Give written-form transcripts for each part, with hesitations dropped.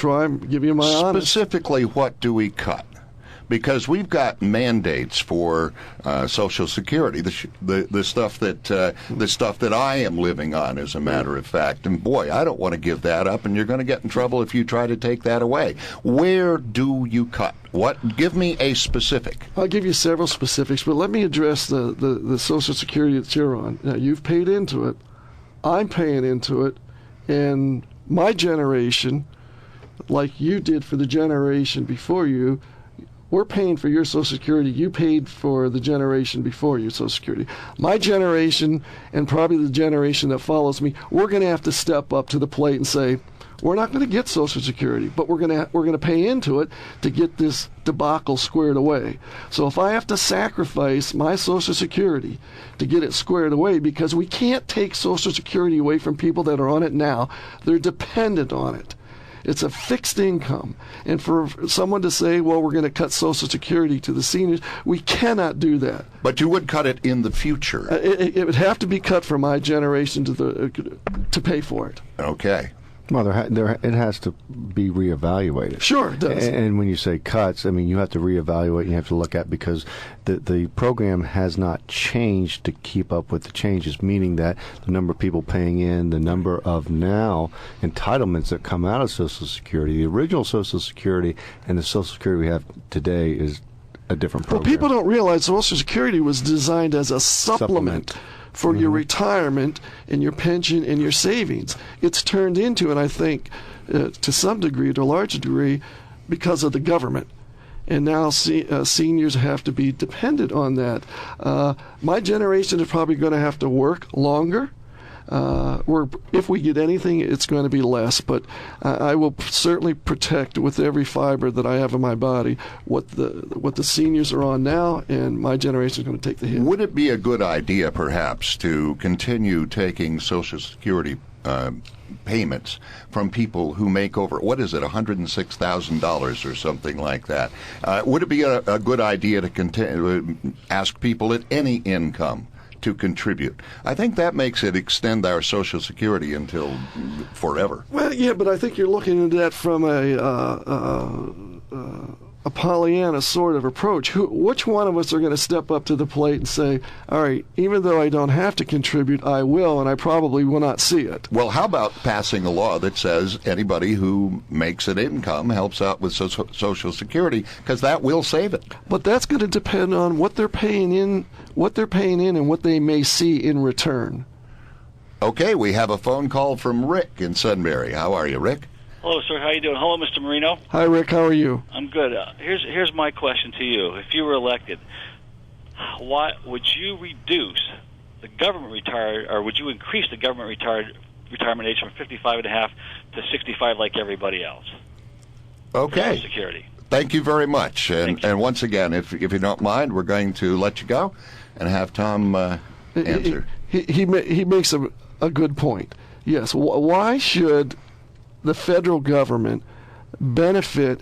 try and give you my honest. Specifically, what do we cut? Because we've got mandates for Social Security, the stuff that I am living on, as a matter of fact. And boy, I don't want to give that up, and you're going to get in trouble if you try to take that away. Where do you cut? What? Give me a specific. I'll give you several specifics, but let me address the Social Security that you're on. Now, you've paid into it. I'm paying into it, and my generation, like you did for the generation before you, we're paying for your Social Security. You paid for the generation before you, Social Security. My generation, and probably the generation that follows me, we're going to have to step up to the plate and say, we're not going to get Social Security, but we're going to pay into it to get this debacle squared away. So if I have to sacrifice my Social Security to get it squared away, because we can't take Social Security away from people that are on it now, they're dependent on it. It's a fixed income. And for someone to say, well, we're going to cut Social Security to the seniors, we cannot do that. But you would cut it in the future. It would have to be cut for my generation to pay for it. Okay. Well, it has to be reevaluated. Sure, it does. And when you say cuts, I mean, you have to reevaluate, you have to look at, because the program has not changed to keep up with the changes, meaning that the number of people paying in, the number of now entitlements that come out of Social Security, the original Social Security and the Social Security we have today is a different program. Well, people don't realize Social Security was designed as a supplement. For your retirement and your pension and your savings. It's turned into, and I think to some degree, to a large degree, because of the government. And now seniors have to be dependent on that. My generation is probably going to have to work longer. If we get anything, it's going to be less. But I will certainly protect with every fiber that I have in my body what the seniors are on now, and my generation is going to take the hit. Would it be a good idea, perhaps, to continue taking Social Security payments from people who make over, $106,000 or something like that? Would it be a good idea to ask people at any income to contribute? I think that makes it extend our Social Security until forever. Well, yeah, but I think you're looking at that from a Pollyanna sort of approach. Which one of us are going to step up to the plate and say, all right, even though I don't have to contribute, I will, and I probably will not see it? Well, how about passing a law that says anybody who makes an income helps out with Social Security, because that will save it. But that's going to depend on what they're paying in, and what they may see in return. Okay, we have a phone call from Rick in Sunbury. How are you, Rick? Hello, sir. How you doing? Hello, Mr. Marino. Hi, Rick. How are you? I'm good. Here's my question to you. If you were elected, why would you reduce the government retired, or would you increase the government retirement age from 55.5 to 65 like everybody else? Okay. For Security. Thank you very much. And once again, if you don't mind, we're going to let you go and have Tom answer. He makes a good point. Yes. Why should the federal government benefit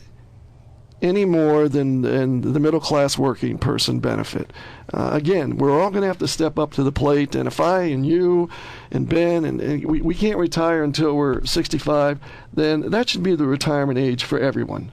any more than the middle-class working person benefit? Again, we're all going to have to step up to the plate, and if I and you and Ben, and we can't retire until we're 65, then that should be the retirement age for everyone.